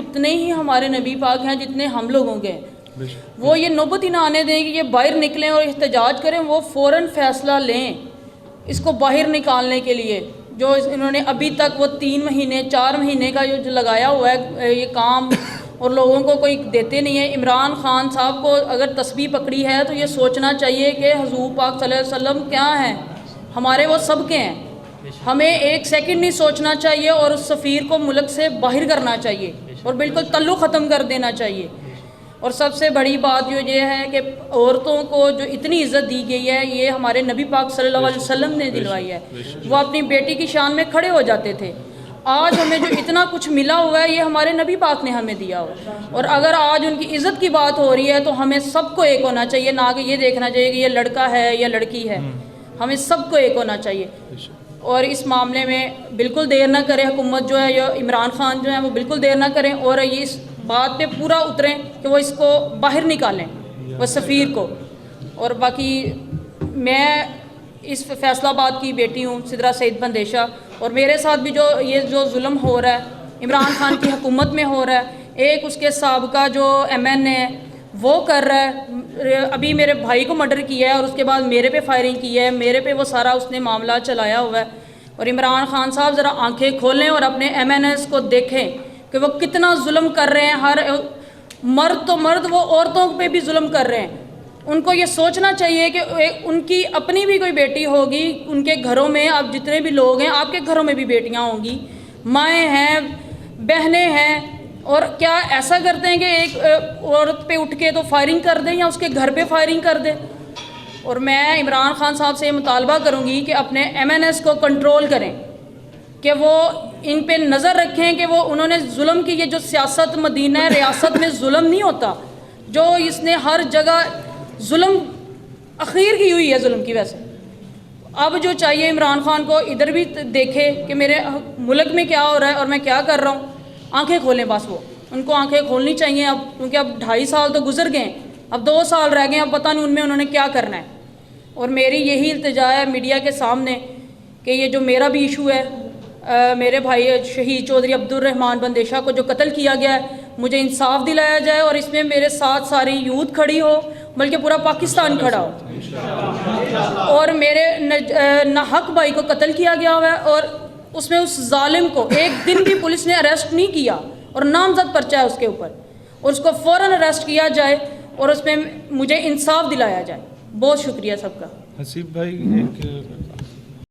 اتنے ہی ہمارے نبی پاک ہیں جتنے ہم لوگوں کے ہیں۔ وہ یہ نوبت ہی نہ آنے دیں کہ یہ باہر نکلیں اور احتجاج کریں، وہ فوراً فیصلہ لیں اس کو باہر نکالنے کے لیے۔ جو انہوں نے ابھی تک وہ 3 مہینے 4 مہینے کا جو لگایا ہوا ہے یہ کام، اور لوگوں کو کوئی دیتے نہیں ہے۔ عمران خان صاحب کو اگر تسبیح پکڑی ہے تو یہ سوچنا چاہیے کہ حضور پاک صلی اللہ علیہ وسلم کیا ہیں، ہمارے وہ سب کے ہیں۔ ہمیں ایک سیکنڈ نہیں سوچنا چاہیے اور اس سفیر کو ملک سے باہر کرنا چاہیے اور بالکل تعلق ختم کر دینا چاہیے۔ اور سب سے بڑی بات جو یہ ہے کہ عورتوں کو جو اتنی عزت دی گئی ہے یہ ہمارے نبی پاک صلی اللہ علیہ وسلم نے دلوائی ہے۔ وہ اپنی بیٹی کی شان میں کھڑے ہو جاتے تھے۔ آج ہمیں جو اتنا کچھ ملا ہوا ہے یہ ہمارے نبی پاک نے ہمیں دیا ہوا ہے، اور اگر آج ان کی عزت کی بات ہو رہی ہے تو ہمیں سب کو ایک ہونا چاہیے، نہ کہ یہ دیکھنا چاہیے کہ یہ لڑکا ہے یا لڑکی ہے، ہمیں سب کو ایک ہونا چاہیے۔ اور اس معاملے میں بالکل دیر نہ کرے حکومت جو ہے یا عمران خان جو ہیں وہ بالکل دیر نہ کریں اور یہ اس بات پہ پورا اتریں کہ وہ اس کو باہر نکالیں وہ سفیر کو۔ اور باقی میں اس فیصل آباد کی بیٹی ہوں، سدرا سعید بندیشہ، اور میرے ساتھ بھی جو ظلم ہو رہا ہے عمران خان کی حکومت میں ہو رہا ہے، ایک اس کے سابقہ جو MN ہے وہ کر رہا ہے، ابھی میرے بھائی کو مرڈر کیا ہے اور اس کے بعد میرے پہ فائرنگ کی ہے، میرے پہ وہ سارا اس نے معاملہ چلایا ہوا ہے۔ اور عمران خان صاحب ذرا آنکھیں کھولیں اور اپنے MNs کو دیکھیں کہ وہ کتنا ظلم کر رہے ہیں، ہر مرد تو مرد وہ عورتوں پہ بھی ظلم کر رہے ہیں۔ ان کو یہ سوچنا چاہیے کہ ان کی اپنی بھی کوئی بیٹی ہوگی، ان کے گھروں میں اب جتنے بھی لوگ ہیں آپ کے گھروں میں بھی بیٹیاں ہوں گی، مائیں ہیں، بہنیں ہیں، اور کیا ایسا کرتے ہیں کہ ایک عورت پہ اٹھ کے تو فائرنگ کر دیں یا اس کے گھر پہ فائرنگ کر دیں؟ اور میں عمران خان صاحب سے یہ مطالبہ کروں گی کہ اپنے MNs کو کنٹرول کریں، کہ وہ ان پہ نظر رکھیں کہ وہ انہوں نے ظلم کی، یہ جو سیاست مدینہ ریاست میں ظلم نہیں ہوتا، جو اس نے ہر جگہ ظلم اخیر کی ہوئی ہے ظلم کی وجہ سے۔ اب جو چاہیے عمران خان کو ادھر بھی دیکھے کہ میرے ملک میں کیا ہو رہا ہے اور میں کیا کر رہا ہوں، آنکھیں کھولیں بس، وہ ان کو آنکھیں کھولنی چاہیے اب، کیونکہ اب 2.5 سال تو گزر گئے ہیں، اب 2 سال رہ گئے ہیں، اب پتہ نہیں ان میں انہوں نے کیا کرنا ہے۔ اور میری یہی التجا ہے میڈیا کے سامنے کہ یہ جو میرا بھی ایشو ہے، میرے بھائی شہید چودھری عبدالرحمان بندیشہ کو جو قتل کیا گیا ہے، مجھے انصاف دلایا جائے اور اس میں میرے ساتھ ساری یوتھ کھڑی ہو، بلکہ پورا پاکستان کھڑا ہو۔ اور میرے ناحق بھائی کو قتل کیا گیا ہوا ہے اور اس میں اس ظالم کو ایک دن بھی پولیس نے اریسٹ نہیں کیا اور نامزد پرچہ ہے اس کے اوپر، اور اس کو فوراً اریسٹ کیا جائے اور اس میں مجھے انصاف دلایا جائے۔ بہت شکریہ سب کا۔ حسیب بھائی، ایک